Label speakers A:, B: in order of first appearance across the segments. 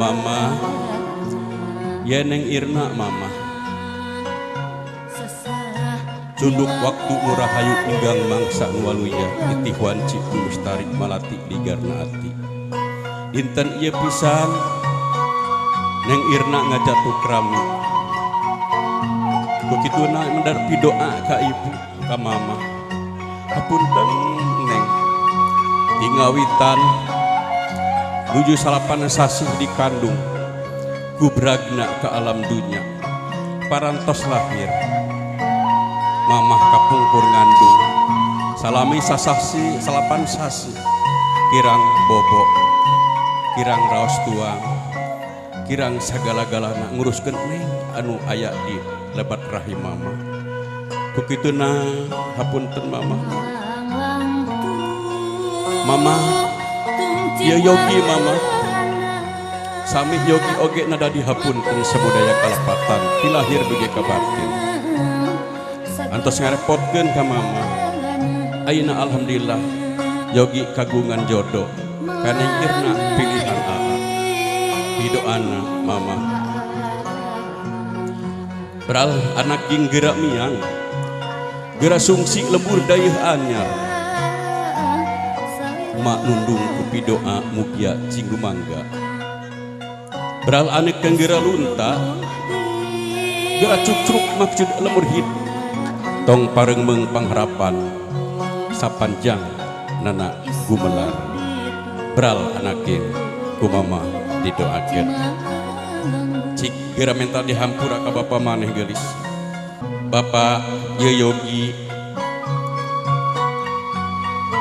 A: Mama ya neng Irna mama cunduk waktu nurahayu inggang mangsa nualuya titihuan cipu mustarik malati digarna ati dinten ieu pisan neng Irna ngajatuh krami bekituna mendarpi doa ka ibu ka mama hapunten neng tingawitan nuju salapan sasih dikandung gubragna ke alam dunia parantos lahir mamah kapungkur ngandung salami sasasi salapan sasi kirang bobok kirang raos tuang kirang sagala-galana nguruskeun neng anu aya di lebat rahim mama kukituna hapunten mama mama ya yogi mama sami yogi oge nada dihapunten sabudaya kalapatan tilahir dugi ka batin antos ngarepotkeun ka mama ayeuna alhamdulillah yogi kagungan jodoh kaneng Irna pilihan aa pidoana mama beral anak ging geura miang geura sungsi lembur dayeuh anyar mak nundung kupi doa mugia cinggu mangga beral anek kang geura lunta geura cucruk maksud lemur hid tong pareung pangharapan sapanjang nana gumelar beral anaking ku mama didoakeun cik geura mental dihampura ka bapa maneh geulis bapa ye yogi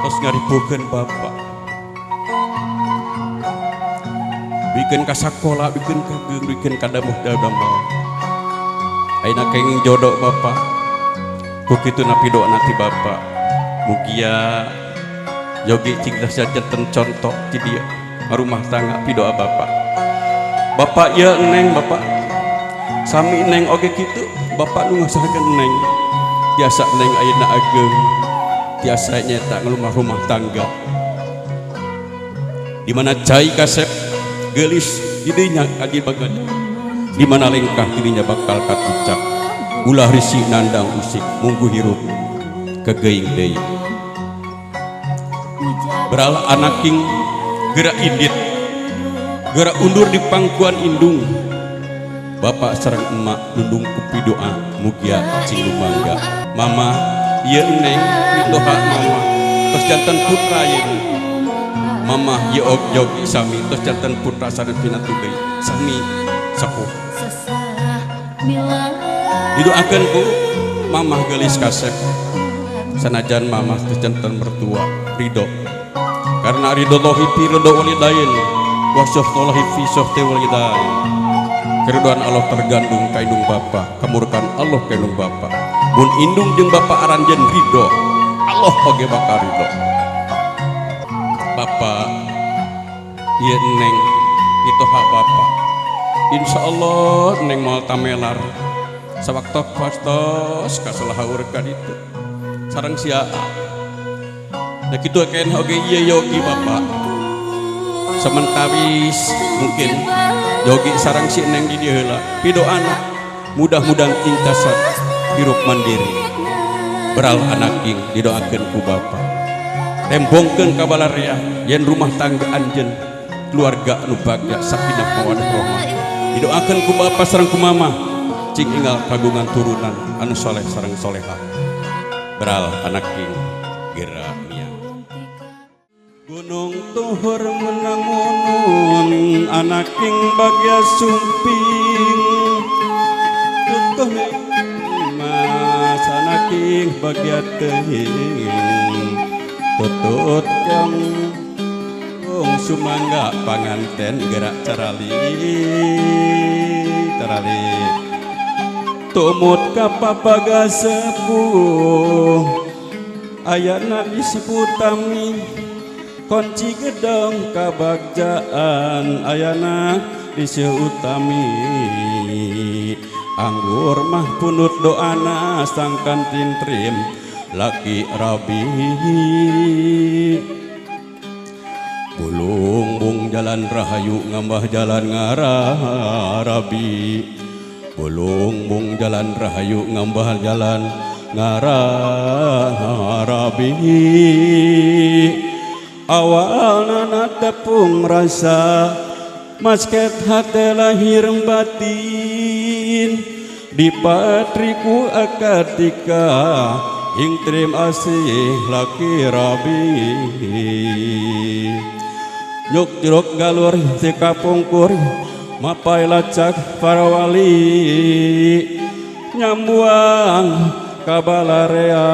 A: tos ngaripukeun bapa bikin ka sakola bikin ka geung bikin ka damuh damel ayeuna kenging jodoh bapa kukitu napi doa nanti bapa mugia yogi cingdas janten contoh ti dieu rumah tangga pidoa bapa bapa ya neng bapa sami neng oge kitu bapa nu ngasahakeun neng tiasa neng ayeuna ageng tiasa nyeta ngelumah rumah tangga di mana cai kasep gelis didinya agi bagad di mana lengkah dirinya bakal katucap ulah risih nandang usik munggu hirup kegeing deui beral anaking geura indit geura undur di pangkuan indung bapak sareng emak nundung kupi doa mugia cinggu mangga mama ieu neng pitoha mama tos janten putra ieu mama ieu yogi sami tos janten putra sanes pinatu deui sami sepuh didoakeun ku mamah geulis kasep sanajan mamah tos janten mertua ridho karena ridho Allahi fi ridho walidain wa syahdallahi fi syahdi walidain keridhaan Allah tergantung ka indung bapa kamurkan Allah ka indung bapa mun indung jeung bapa aranjeun ridho Allah oge bakal ridho bapa ieu neng pitoha bapa insyaallah neng moal tamelar sawaktu fastos kasalahaur ka ditu sareng sia da kitu akeun oge ieu yogi bapa sementawis mungkin yogi sareng si neng di dieu heula pidoana mudah-mudahan intasat hirup mandiri beral anaking didoakeun ku bapa tembongkeun ka balarea yen rumah tangga anjeun keluarga anu bagja sakinah mawaddah rahmah didoakeun ku bapa sareng ku mama cing inggal kagungan turunan anu soleh sareng solehah beral anaking geura miang gunung tuhur menang munung anaking bagya sumping tutuh mas anaking bagya teuing tutut kang sumangga panganten gerak carali tumut ka papaga sepuh ayana disebut tami kunci gedong kabagjaan ayana disebut tami anggur mah punut doana sangkan tintrim laki rabi jalan rahayu ngambah jalan ngarabi bulung bung jalan rahayu ngambah jalan ngarabi awalna tepung rasa masket hati lahir batin dipatriku akatika ing trim asih laki rabi nyuk jeruk galur tika pungkur mapai lacak para wali nyambuang kabalarea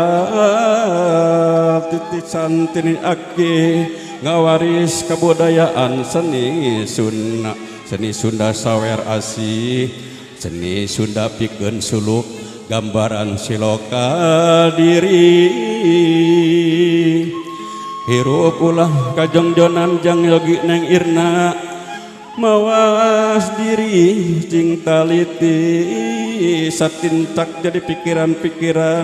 A: titik santini aki ngawaris kebudayaan seni Sunda sawer asih seni Sunda pikeun suluk gambaran siloka diri hirup ulah kajongjonan jang yogi neng irna mawas diri cing taliti satintak jadi pikiran-pikiran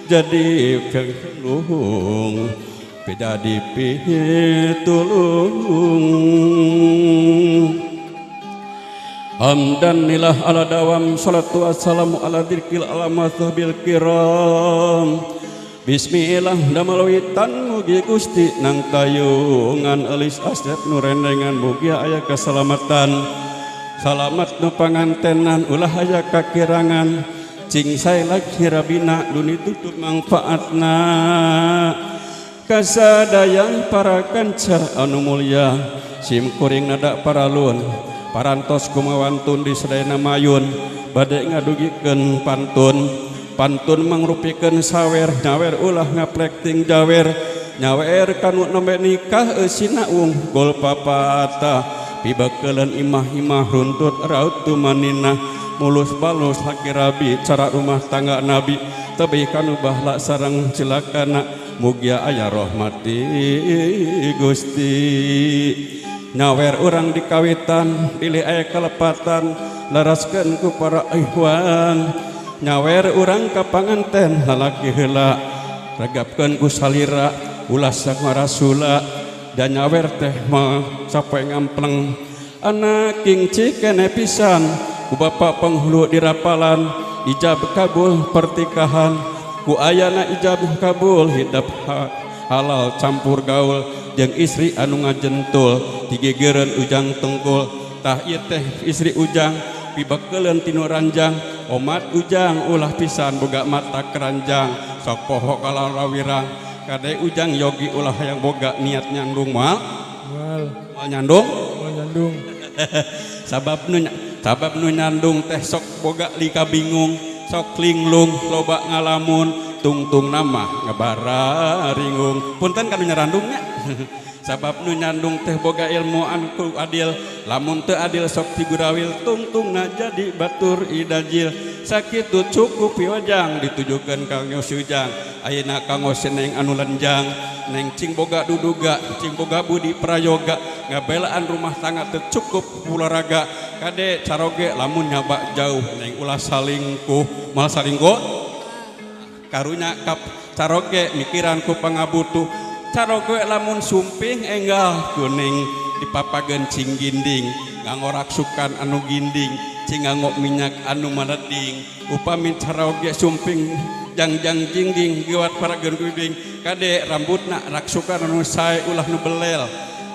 A: jadi pelung jadi pitulung hamdan nilah ala dawam salatu wassalamu ala dirkil alamathabil kiram bismillah damal witan mugi Gusti nang tayungan elis aset nurendengan mugi aya keselamatan salamat nu pangantenan ulah aya kakirangan cing saela kirabina duni tutup manfaatna kasadayang para kanca anu mulya sim kuring nada paralun parantos kumawantun di sedayana mayun bade ngadugikeun pantun mangrupikeun sawer nyawer ulah ngaplekting jawer nyawer kanu nembe nikah eusina unggul papata pibakeuleun imah-imah runtut raut tumanina mulus balus laki rabi cara rumah tangga nabi tebih kanu bahla sareng cilakana mugia aya rahmati Gusti nyawer urang dikawitan pilih aya kelepatan laraskeun ku para ikhwan nyawer urang ka panganten lalaki heula regapkeun ku salira ulah sang rasula dan nyawer teh mah sapoe ngampleng anak kingci kene pisan ku bapa penghulu di rapalan ijab kabul pertikahan ku ayana ijab kabul hidup halal campur gaul jeung istri anu ngajentul digegeureun ujang tengkul tah ieu teh istri ujang pibakeuleun tinu ranjang omat ujang ulah pisan boga mata keranjang sok poho kalalawirang kade ujang yogi ulah yang boga niat nyandung mal nyandung sabab nu nyandung teh sok boga lika bingung sok linglung loba ngalamun tungtung nama ngabara ringung punten kanu nyarandungnya sabab nu nyandung teh boga ilmu anu adil lamun teu adil sok tigurawil tungtungna jadi batur idajil sakitu cukup wajang ditujukeun ka Sujang ayeuna kanggo seneng anu lenjang neng cing boga duduga cing boga budi prayoga ngabelaan rumah tangga teu cukup olahraga kade caroge lamun nyaba jauh neng ulah salingkuh mal salinggo karunya kap caroge mikiran ku pangabutuh caroge lamun sumping enggal kuning dipapageun cing ginding nganggo raksukan anu ginding cing nganggo minyak anu maneding upami caroge sumping jangjang jingding giwat parageun ginding kade rambutna raksukan anu sae ulah nu belel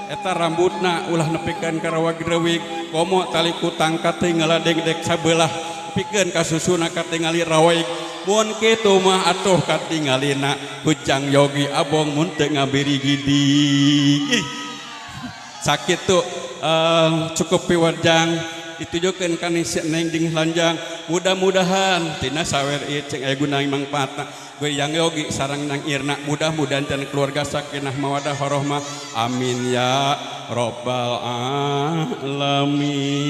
A: eta rambutna ulah nepikeun ka rawa grewig komo tali kutang katinggal deg-deg sabelah pikeun ka susuna katingali rawaig mun kitu mah atuh katingalina hujang yogi abong mun teu ngabiri gidig sakitu cukup piwajang ditujukeun ka neng ding lanjang mudah-mudahan tina sawer ieu ceng aya guna mangpaatna goyang yogi sareng nang irna mudah-mudahan dan keluarga sakinah mawadah warahmah amin ya rabbal alamin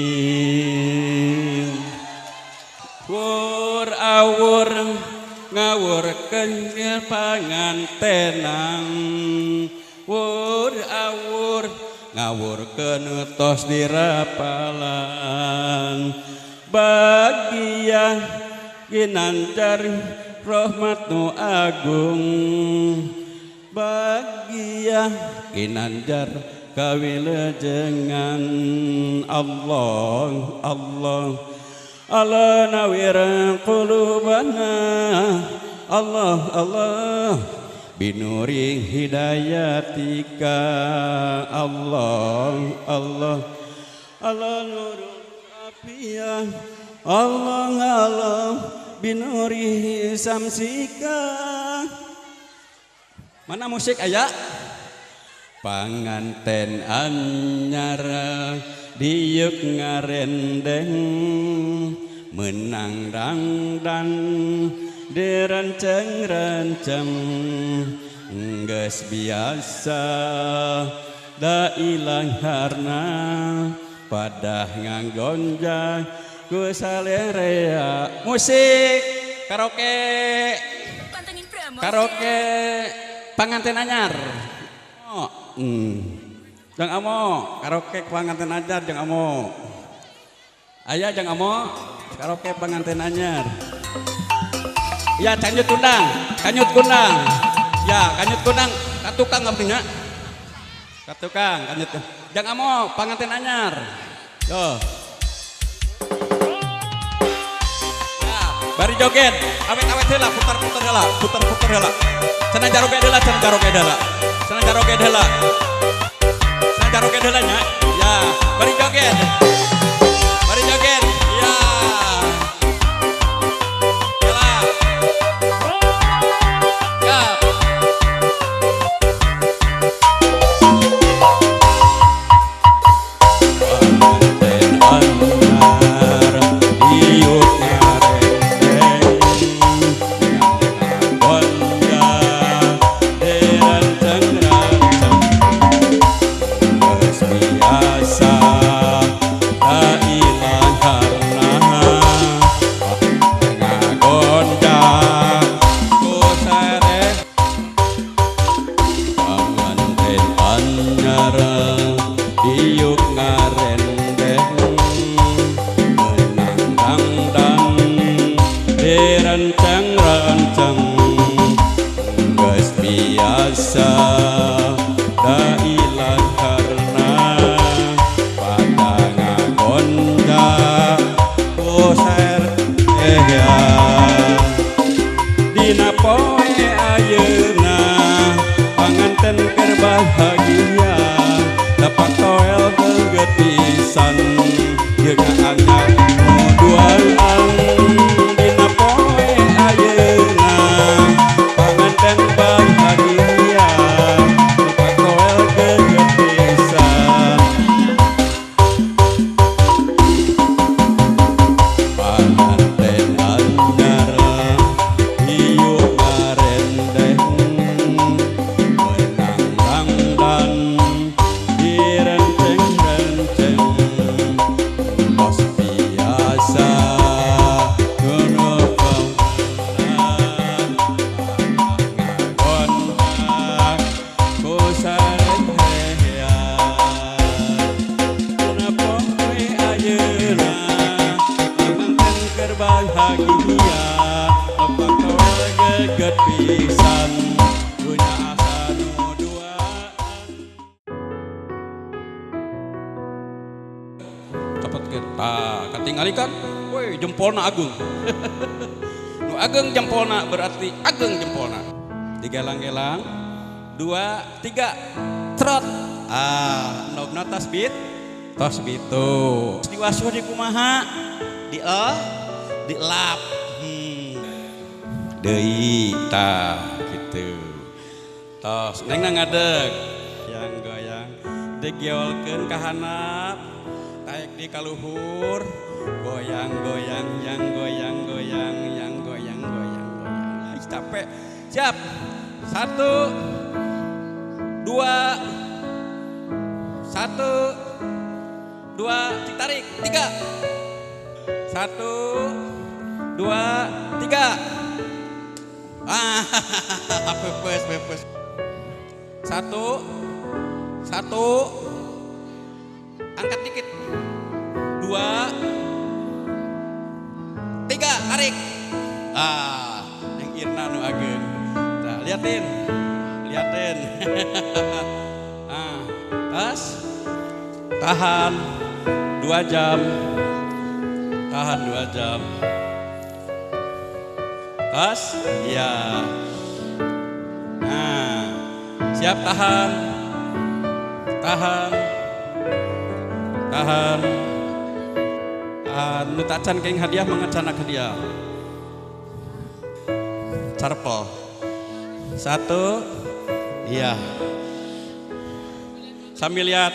A: wur awur ngawur kenyel pangantenang wur awur ngawur kenutos di rapalan bagia ginanjar rahmat nu agung bagia ginanjar kawilujengan Allah Allah Allah nawir qulubana Allah Allah binuri hidayatika Allah Allah Allah nurul afiyah Allah Allah binuri samsika. Mana musik aya? Panganten anyar diuk ngarendeng menang dangdan dirancang-rancang geus biasa da ilang harna padah nganggonjang ku salerea. Musik karaoke karaoke panganten anyar. Oh, jang amo karaoke panganten anyar jang amo. Aya jang amo karaoke panganten anyar. Ya kanyut kundang ya kanyut kundang katukang abdinya katukang kanyut jang amo panganten anyar yo ya bari joget awet-awet heula putar-putar heula cenah jaroget heula nya ya bari joget ya katinggalikan woi jempolna agung nu ageng jempolna berarti ageng jempolna digelang-gelang 2 3 trot nogna tasbih tuh diwasuh di kumaha di lap deui tah kitu tos neng ngadeg yang goyang digiolkeun ka handap taek di kaluhur goyang yang goyang capek siap 1 2 tarik 3 1 2 3 pepes 1 angkat dikit 2 3 tarik yang irna nu ageng nah liatin Kas, tahan 2 jam, tahan 2 jam. Kas, iya. Nah, siap, tahan, tahan, tahan. Nu tak can keng hadiah mengecanak hadiah. Carpel 1, iya. Sambil lihat.